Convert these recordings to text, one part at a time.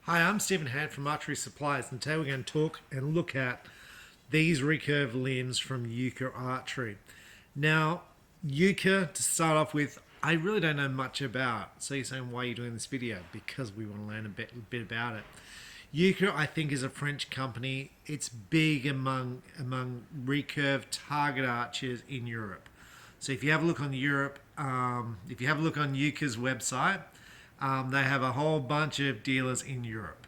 Hi, I'm Stephen Hand from Archery Supplies, and today we're going to talk and look at these recurve limbs from Uukha Archery. Now, Uukha, to start off with, I really don't know much about. So you're saying, why are you doing this video? Because we want to learn a bit about it. Uukha, I think, is a French company. It's big among recurve target archers in Europe. So if you have a look on Uukha's website, they have a whole bunch of dealers in Europe.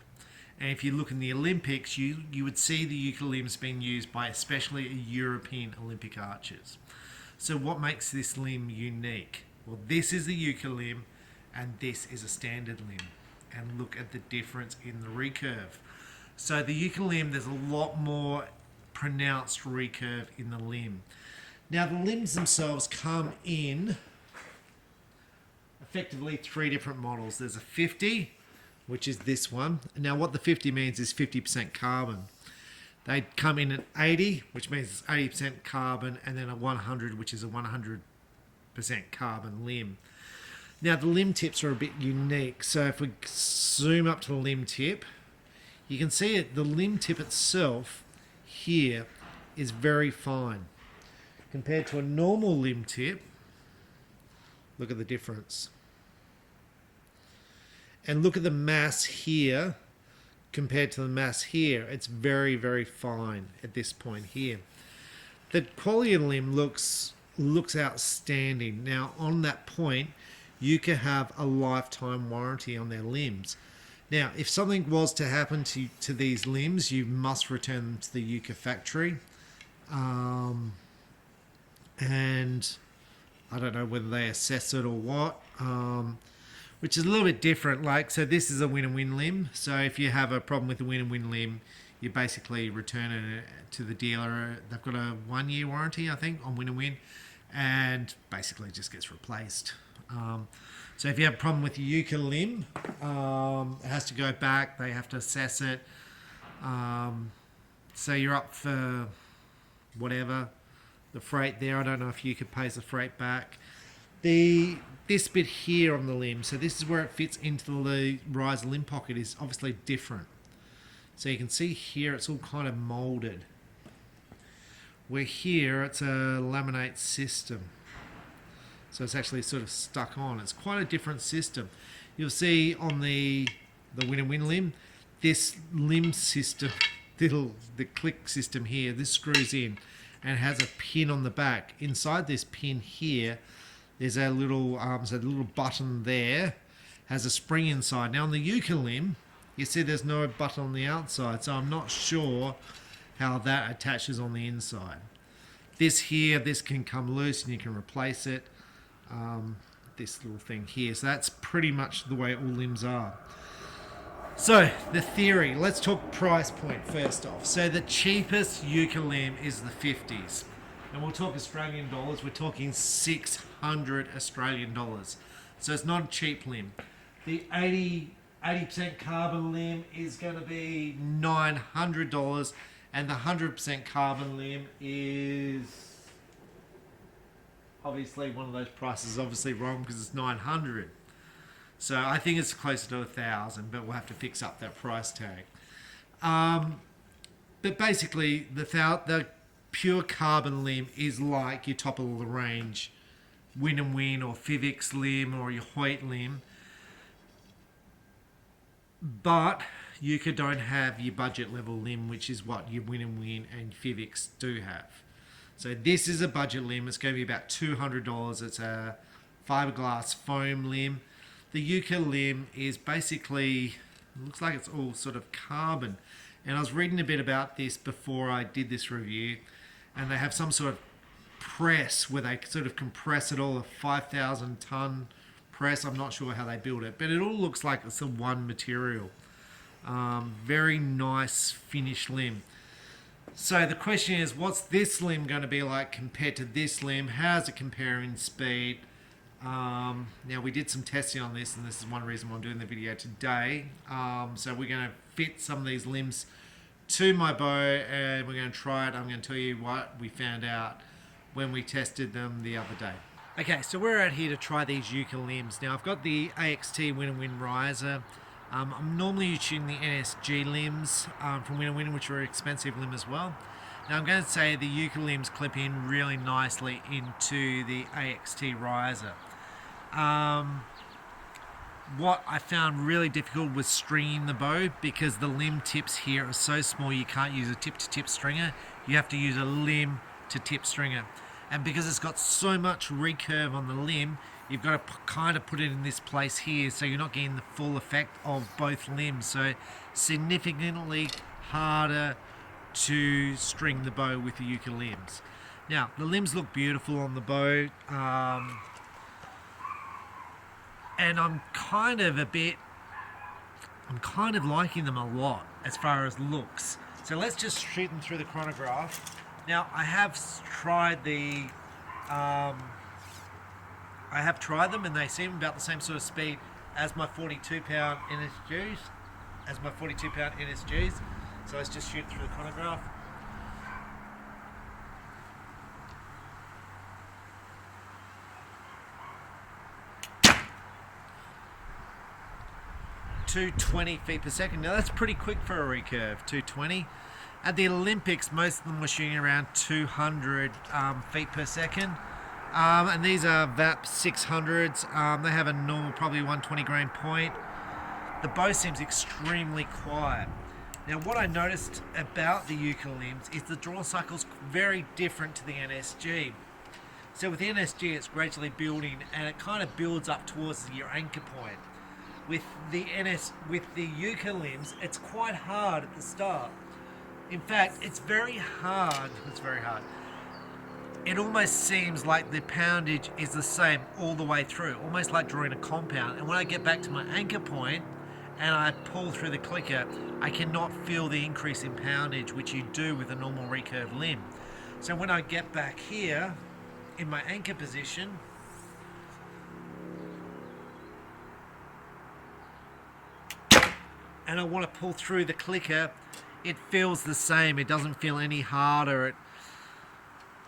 And if you look in the Olympics, you would see the Uukha limbs being used by especially European Olympic archers. So what makes this limb unique? Well, this is the Uukha limb, and this is a standard limb. And look at the difference in the recurve. So the Uukha limb, there's a lot more pronounced recurve in the limb. Now the limbs themselves come in effectively three different models. There's a 50, which is this one. Now what the 50 means is 50% carbon. They come in at 80, which means it's 80% carbon, and then a 100, which is a 100% carbon limb. Now the limb tips are a bit unique. So if we zoom up to the limb tip, you can see it. The limb tip itself here is very fine. Compared to a normal limb tip, look at the difference. And look at the mass here compared to the mass here. It's very, very fine at this point here. The quality of the limb looks outstanding. Now, on that point, Uukha have a lifetime warranty on their limbs. Now, if something was to happen to these limbs, you must return them to the Uukha factory. And I don't know whether they assess it or what, which is a little bit different. So this is a win-and-win limb. So if you have a problem with the win-and-win limb, you basically return it to the dealer. They've got a 1-year warranty, I think, on win-and-win, and basically it just gets replaced. So if you have a problem with the Uukha limb, it has to go back. They have to assess it. So you're up for whatever. The freight there, I don't know if Uukha pays the freight back. This bit here on the limb, so this is where it fits into the riser limb pocket, is obviously different. So you can see here it's all kind of molded. Where here it's a laminate system. So it's actually sort of stuck on. It's quite a different system. You'll see on the win-and-win limb, this limb system, the click system here, this screws in and has a pin on the back. Inside this pin here, there's a little button there, has a spring inside. Now on the Uukha limb, you see there's no button on the outside, so I'm not sure how that attaches on the inside. This can come loose and you can replace it. This little thing here. So that's pretty much the way all limbs are. So the theory, let's talk price point first off. So the cheapest Uukha limb is the 50s. And we'll talk Australian dollars. We're talking 600 Australian dollars. So it's not a cheap limb. The 80% carbon limb is going to be $900. And the 100% carbon limb is obviously one of those prices is obviously wrong because it's 900. So I think it's closer to 1,000, but we'll have to fix up that price tag. But basically, the pure carbon limb is like your top of the range win-and-win or Fivix limb or your Hoyt limb. But Uukha don't have your budget level limb, which is what your win-and-win and Fivix do have. So this is a budget limb. It's going to be about $200. It's a fiberglass foam limb. The Uukha limb is basically, looks like it's all sort of carbon. And I was reading a bit about this before I did this review, and they have some sort of press where they sort of compress it all, a 5,000 ton press. I'm not sure how they build it, but it all looks like it's a one material. Very nice finished limb. So the question is, what's this limb going to be like compared to this limb? How does it compare in speed? Now we did some testing on this, and this is one reason why I'm doing the video today. So we're going to fit some of these limbs to my bow, and we're going to try it. I'm going to tell you what we found out when we tested them the other day. Okay, so we're out here to try these Uukha limbs. Now I've got the AXT Win and Win riser. I'm normally shooting the NSG limbs from Winner Winner, which are an expensive limb as well. Now I'm going to say the Uukha limbs clip in really nicely into the AXT riser. What I found really difficult was stringing the bow, because the limb tips here are so small you can't use a tip-to-tip stringer. You have to use a limb-to-tip stringer. And because it's got so much recurve on the limb, you've got to kind of put it in this place here so you're not getting the full effect of both limbs. So significantly harder to string the bow with the Uukha limbs. Now, the limbs look beautiful on the bow. And I'm kind of liking them a lot as far as looks. So let's just shoot them through the chronograph. Now I have tried them and they seem about the same sort of speed as my 42-pound NSGs. So let's just shoot through the chronograph. 220 feet per second. Now that's pretty quick for a recurve, 220. At the Olympics, most of them were shooting around 200 feet per second. And these are VAP 600s. They have a normal, probably 120 grain point. The bow seems extremely quiet. Now what I noticed about the Uukha limbs is the draw cycle's very different to the NSG. So with the NSG it's gradually building and it kind of builds up towards your anchor point. With the Uukha limbs, it's quite hard at the start. In fact, it's very hard. It almost seems like the poundage is the same all the way through, almost like drawing a compound. And when I get back to my anchor point and I pull through the clicker, I cannot feel the increase in poundage, which you do with a normal recurve limb. So when I get back here in my anchor position, and I want to pull through the clicker, it feels the same. It doesn't feel any harder.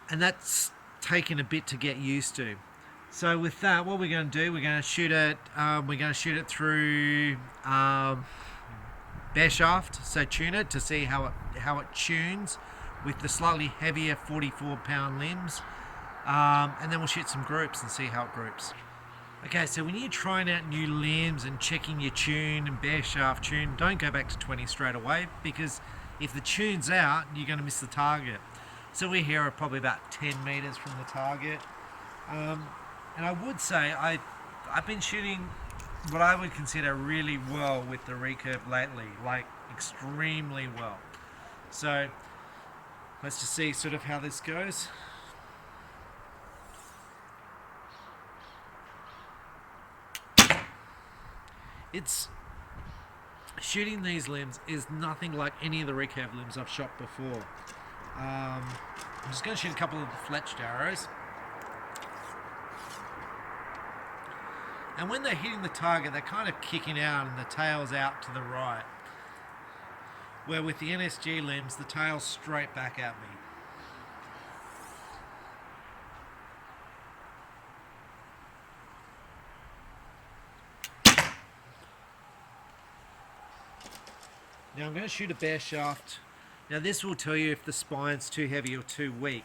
And that's taken a bit to get used to. So with that, what we're going to do, we're going to shoot it through bare shaft, so tune it to see how it tunes with the slightly heavier 44-pound limbs. And then we'll shoot some groups and see how it groups. Okay, so when you're trying out new limbs and checking your tune and bare shaft tune, don't go back to 20 straight away, because if the tune's out, you're going to miss the target. So we're here at probably about 10 meters from the target. And I would say I've been shooting what I would consider really well with the recurve lately, like extremely well. So let's just see sort of how this goes. Shooting these limbs is nothing like any of the recurve limbs I've shot before. I'm just going to shoot a couple of the fletched arrows. And when they're hitting the target, they're kind of kicking out and the tail's out to the right. Where with the NSG limbs, the tail's straight back at me. Now I'm going to shoot a bare shaft. Now this will tell you if the spine's too heavy or too weak.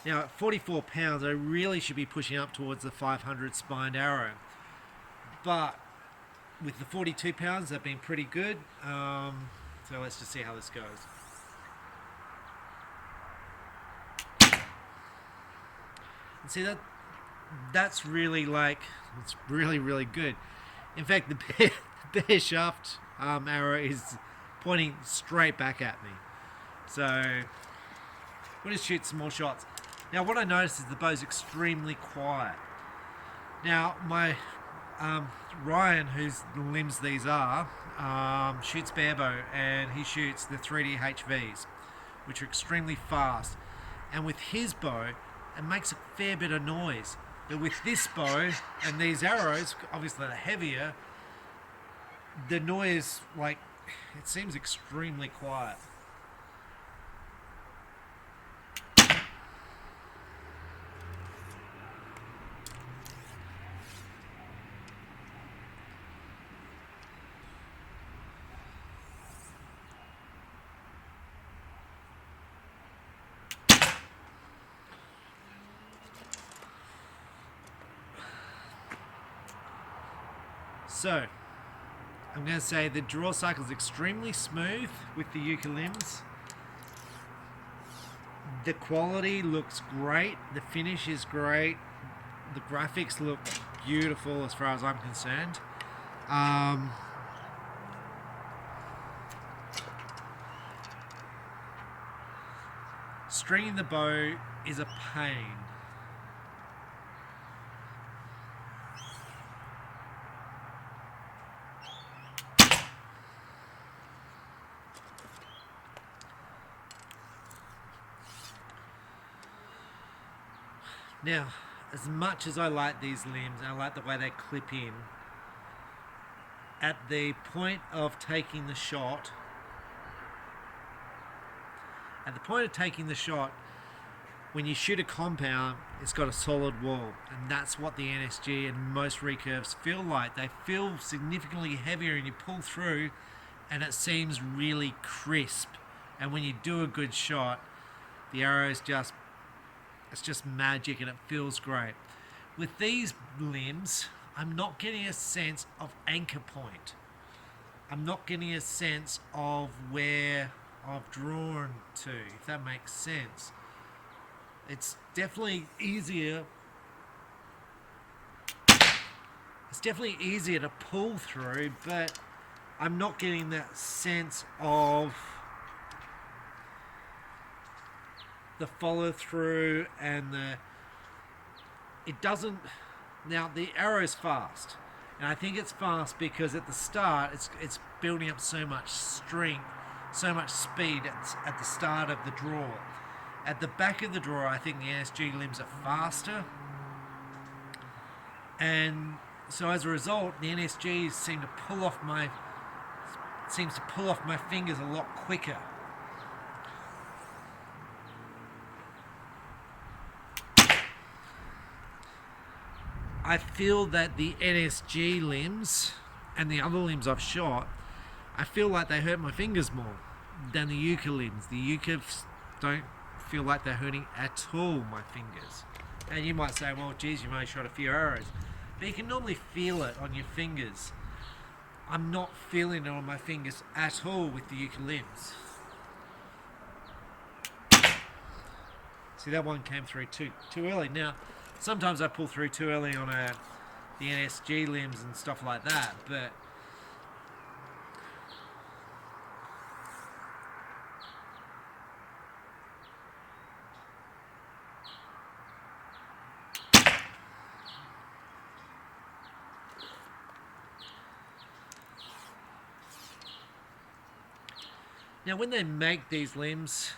Now at 44 pounds I really should be pushing up towards the 500 spined arrow. But with the 42 pounds they've been pretty good. So let's just see how this goes. And see that's really it's really good. In fact the bare shaft arrow is pointing straight back at me. So we'll just shoot some more shots. Now what I noticed is the bow's extremely quiet. Now my Ryan, whose limbs these are, shoots bare bow and he shoots the 3D HVs, which are extremely fast. And with his bow, it makes a fair bit of noise. But with this bow and these arrows, obviously they're heavier, the noise, it seems extremely quiet. So, I'm going to say the draw cycle is extremely smooth with the Uukha limbs. The quality looks great. The finish is great. The graphics look beautiful as far as I'm concerned. Stringing the bow is a pain. Now, as much as I like these limbs, and I like the way they clip in, at the point of taking the shot, when you shoot a compound, it's got a solid wall, and that's what the NSG and most recurves feel like. They feel significantly heavier, and you pull through, and it seems really crisp. And when you do a good shot, the arrow's it's just magic, and it feels great. With these limbs, I'm not getting a sense of anchor point. I'm not getting a sense of where I've drawn to, if that makes sense. It's definitely easier. It's definitely easier to pull through, but I'm not getting that sense of the follow through and it doesn't. Now the arrow's fast, and I think it's fast because at the start it's building up so much strength, so much speed at the start of the draw. At the back of the draw, I think the NSG limbs are faster, and so as a result, the NSGs seems to pull off my fingers a lot quicker. I feel that the NSG limbs and the other limbs I've shot, I feel like they hurt my fingers more than the Uukha limbs. The Uukha don't feel like they're hurting at all my fingers. And you might say, well, geez, you may have shot a few arrows. But you can normally feel it on your fingers. I'm not feeling it on my fingers at all with the Uukha limbs. See, that one came through too early. Now, sometimes I pull through too early on the NSG limbs and stuff like that, but now when they make these limbs,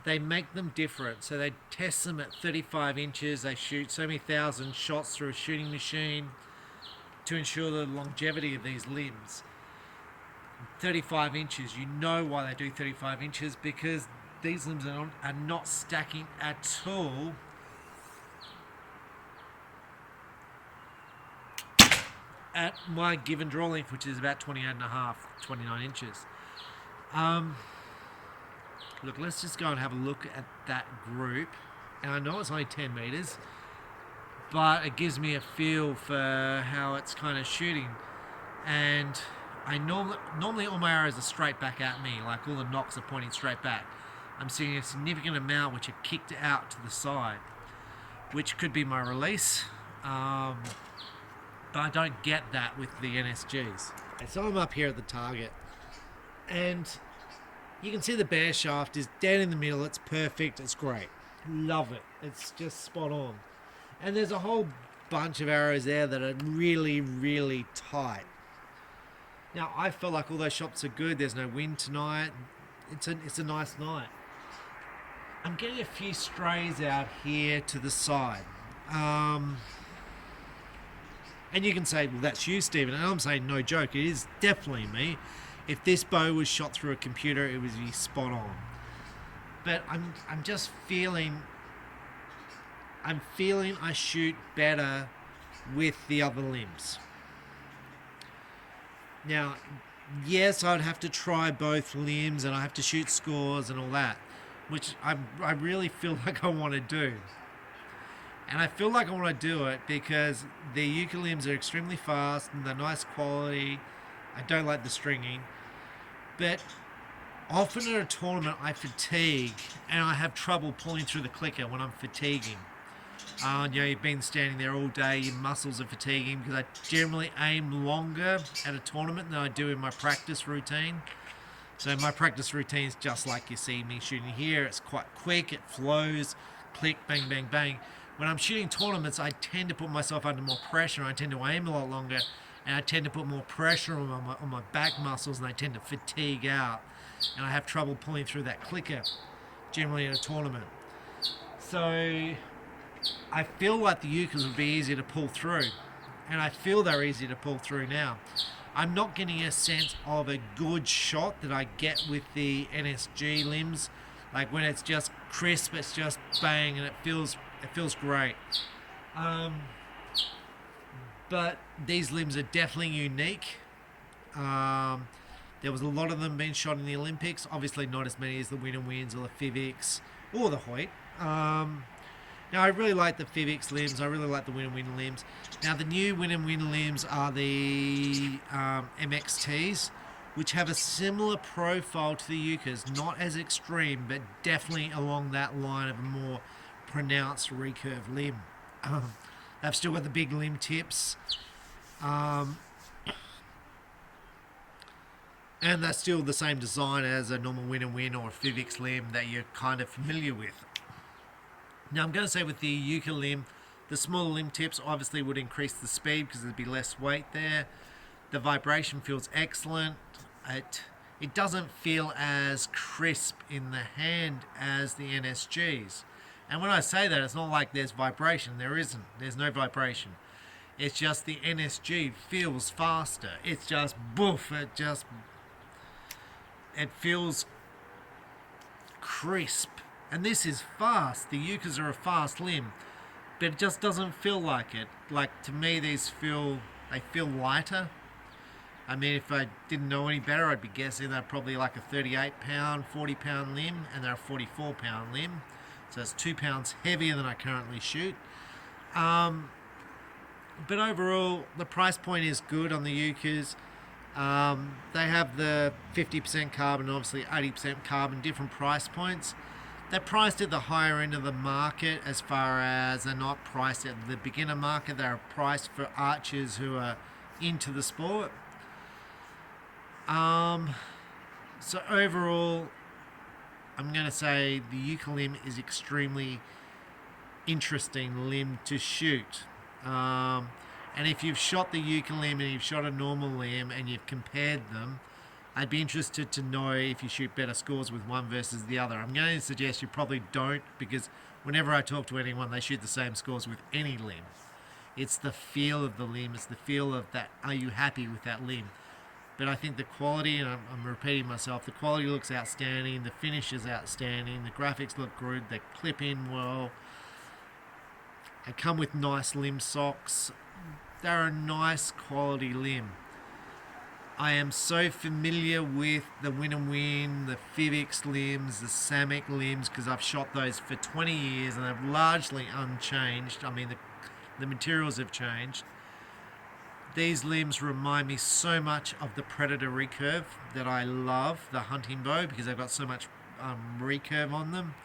they make them different. So they test them at 35 inches. They shoot so many thousand shots through a shooting machine to ensure the longevity of these limbs. 35 inches, you know why they do 35 inches, because these limbs are not stacking at all at my given draw length, which is about 28.5, 29 inches. Look, let's just go and have a look at that group. And I know it's only 10 meters, but it gives me a feel for how it's kind of shooting. And I normally all my arrows are straight back at me, like all the knocks are pointing straight back. I'm seeing a significant amount which are kicked out to the side, which could be my release. But I don't get that with the NSGs. And so I'm up here at the target, and you can see the bear shaft is dead in the middle. It's perfect. It's great. Love it. It's just spot on. And there's a whole bunch of arrows there that are really, really tight. Now, I felt like all those shots are good. There's no wind tonight. It's a nice night. I'm getting a few strays out here to the side. And you can say, well, that's you, Stephen. And I'm saying, no joke. It is definitely me. If this bow was shot through a computer, it would be spot on. But I'm just feeling I shoot better with the other limbs. Now, yes, I'd have to try both limbs and I have to shoot scores and all that, which I really feel like I want to do. And I feel like I want to do it because the Uukha limbs are extremely fast and they're nice quality. I don't like the stringing. But often at a tournament I fatigue and I have trouble pulling through the clicker when I'm fatiguing. You've been standing there all day, your muscles are fatiguing because I generally aim longer at a tournament than I do in my practice routine. So my practice routine is just like you see me shooting here. It's quite quick, it flows, click, bang, bang, bang. When I'm shooting tournaments, I tend to put myself under more pressure. I tend to aim a lot longer, and I tend to put more pressure on my back muscles, and I tend to fatigue out. And I have trouble pulling through that clicker, generally at a tournament. So I feel like the Uukahs would be easier to pull through, and I feel they're easy to pull through now. I'm not getting a sense of a good shot that I get with the NSG limbs. Like when it's just crisp, it's just bang, and it feels great. But these limbs are definitely unique. There was a lot of them being shot in the Olympics. Obviously not as many as the Win and Wins or the Fivix or the Hoyt. Now, I really like the Fivix limbs. I really like the Win and Win limbs. Now, the new Win and Win limbs are the MXTs, which have a similar profile to the Uukahs. Not as extreme, but definitely along that line of a more pronounced recurve limb. They've still got the big limb tips. And they're still the same design as a normal Win and Win or a Fivix limb that you're kind of familiar with. Now I'm going to say with the Uukha limb, the smaller limb tips obviously would increase the speed because there'd be less weight there. The vibration feels excellent. It doesn't feel as crisp in the hand as the NSGs. And when I say that, it's not like there's vibration. There isn't. There's no vibration. It's just the NSG feels faster. It's just boof. It feels crisp. And this is fast. The Uukahs are a fast limb, but it just doesn't feel like it. Like, to me, they feel lighter. I mean, if I didn't know any better, I'd be guessing they're probably like a 38-pound, 40-pound limb, and they're a 44-pound limb. So it's 2 pounds heavier than I currently shoot. But overall, the price point is good on the Uukahs. They have the 50% carbon, obviously 80% carbon, different price points. They're priced at the higher end of the market as far as they're not priced at the beginner market. They're priced for archers who are into the sport. So overall, I'm going to say the Uukha limb is extremely interesting limb to shoot. And if you've shot the Uukha limb and you've shot a normal limb and you've compared them, I'd be interested to know if you shoot better scores with one versus the other. I'm going to suggest you probably don't, because whenever I talk to anyone, they shoot the same scores with any limb. It's the feel of the limb. It's the feel of that. Are you happy with that limb? But I think the quality, and I'm repeating myself, the quality looks outstanding. The finish is outstanding. The graphics look good. They clip in well. They come with nice limb socks. They're a nice quality limb. I am so familiar with the Win and Win, the Fivix limbs, the Samick limbs, because I've shot those for 20 years and they're largely unchanged. I mean, the materials have changed. These limbs remind me so much of the Predator recurve that I love, the hunting bow, because they've got so much recurve on them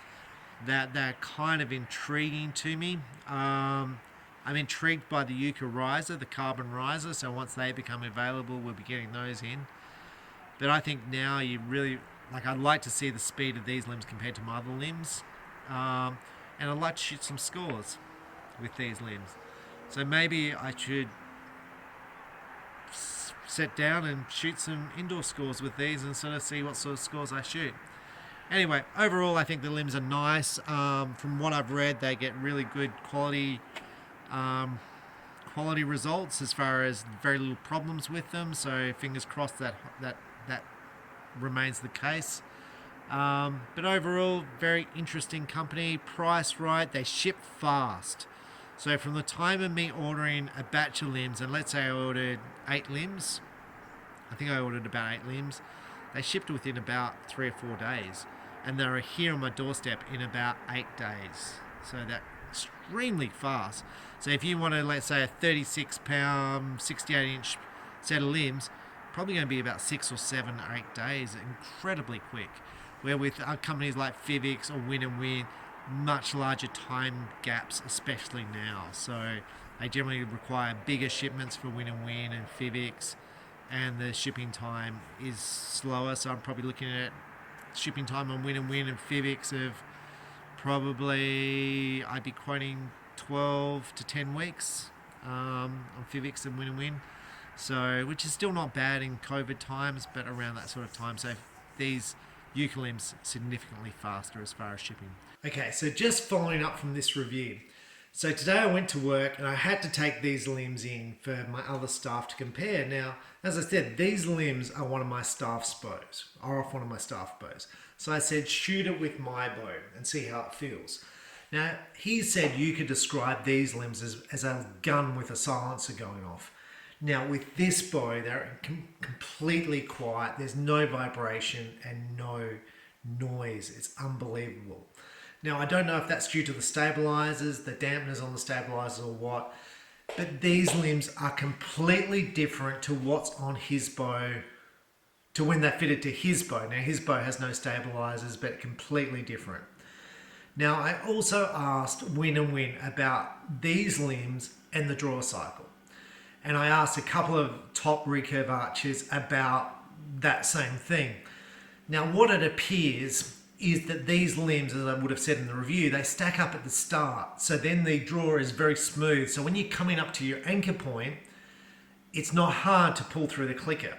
that they're kind of intriguing to me. I'm intrigued by the Uukha riser, the carbon riser, so once they become available, we'll be getting those in. But I think now you really, I'd like to see the speed of these limbs compared to my other limbs. And I'd like to shoot some scores with these limbs. So maybe I should sit down and shoot some indoor scores with these and sort of see what sort of scores I shoot. Anyway, overall, I think the limbs are nice. From what I've read, they get really good quality results as far as very little problems with them. So fingers crossed that remains the case. But overall, very interesting company. Price right. They ship fast. So from the time of me ordering a batch of limbs, and let's say I ordered 8 limbs, I think I ordered about 8 limbs, they shipped within about 3 or 4 days. And they were here on my doorstep in about 8 days. So extremely fast. So if you want to, let's say, a 36 pound, 68 inch set of limbs, probably going to be about 6 or 7 or 8 days, incredibly quick. Where with companies like Fivix or Win, much larger time gaps, especially now. So they generally require bigger shipments for Win and Fivix, and the shipping time is slower. So I'm probably looking at shipping time on Win and Fivix of probably, I'd be quoting 12 to 10 weeks on Fivix and Win. So, which is still not bad in COVID times, but around that sort of time. So these Uukha limbs significantly faster as far as shipping. Okay, so just following up from this review. So today I went to work and I had to take these limbs in for my other staff to compare. Now, as I said, these limbs are one of my staff's bows, are off one of my staff bows. So I said, shoot it with my bow and see how it feels. Now, he said you could describe these limbs as a gun with a silencer going off. Now, with this bow, they're completely quiet. There's no vibration and no noise. It's unbelievable. Now, I don't know if that's due to the stabilizers, the dampeners on the stabilizers or what, but these limbs are completely different to what's on his bow, to when they're fitted to his bow. Now, his bow has no stabilizers, but completely different. Now, I also asked Win about these limbs and the draw cycle. And I asked a couple of top recurve archers about that same thing. Now, what it appears is that these limbs, as I would have said in the review, they stack up at the start. So then the draw is very smooth. So when you're coming up to your anchor point, it's not hard to pull through the clicker.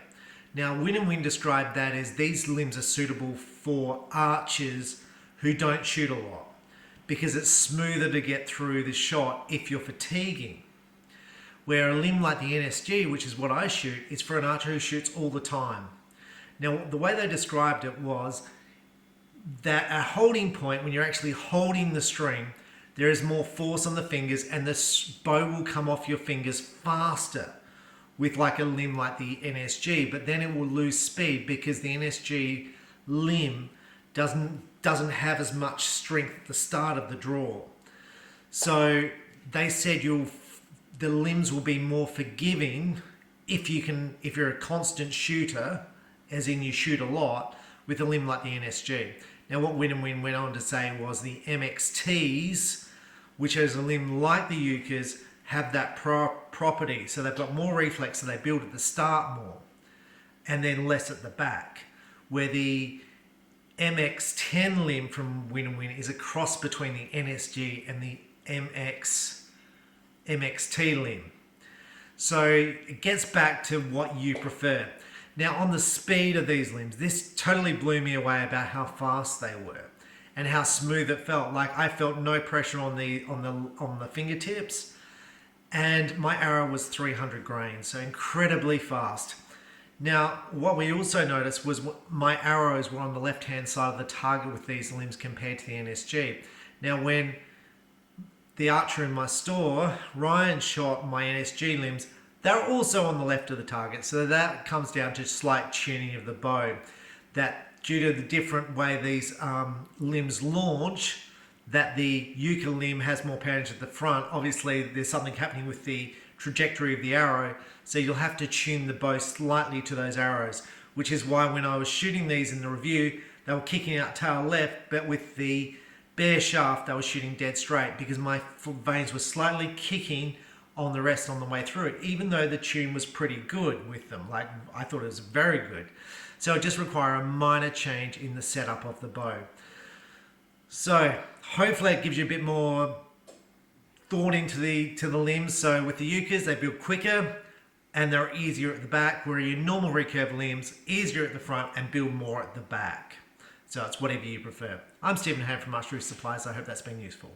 Now, Win described that as these limbs are suitable for archers who don't shoot a lot, because it's smoother to get through the shot if you're fatiguing. Where a limb like the NSG, which is what I shoot, is for an archer who shoots all the time. Now, the way they described it was that a holding point, when you're actually holding the string, there is more force on the fingers and the bow will come off your fingers faster with like a limb like the NSG, but then it will lose speed because the NSG limb doesn't have as much strength at the start of the draw. So they said the limbs will be more forgiving if you're a constant shooter, as in you shoot a lot, with a limb like the NSG. Now, what Win went on to say was the MXTs, which is a limb like the Uukahs, have that property. So they've got more reflex, so they build at the start more, and then less at the back. Where the MX10 limb from Win is a cross between the NSG and the MXT limb. So it gets back to what you prefer. Now, on the speed of these limbs, this totally blew me away about how fast they were and how smooth it felt. Like, I felt no pressure on the fingertips, and my arrow was 300 grains, so incredibly fast. Now, what we also noticed was my arrows were on the left-hand side of the target with these limbs compared to the NSG. Now, when the archer in my store, Ryan, shot my NSG limbs, they're also on the left of the target. So that comes down to slight tuning of the bow. That due to the different way these limbs launch, that the Uukha limb has more poundage at the front. Obviously, there's something happening with the trajectory of the arrow. So you'll have to tune the bow slightly to those arrows, which is why when I was shooting these in the review, they were kicking out tail left, but with the bare shaft, they were shooting dead straight because my vanes were slightly kicking on the rest on the way through it, even though the tune was pretty good with them. Like, I thought it was very good. So it just requires a minor change in the setup of the bow. So hopefully it gives you a bit more thought into the limbs. So with the Uukahs, they build quicker and they're easier at the back, where your normal recurve limbs, easier at the front and build more at the back. So it's whatever you prefer. I'm Stephen Ham from Archery Supplies. I hope that's been useful.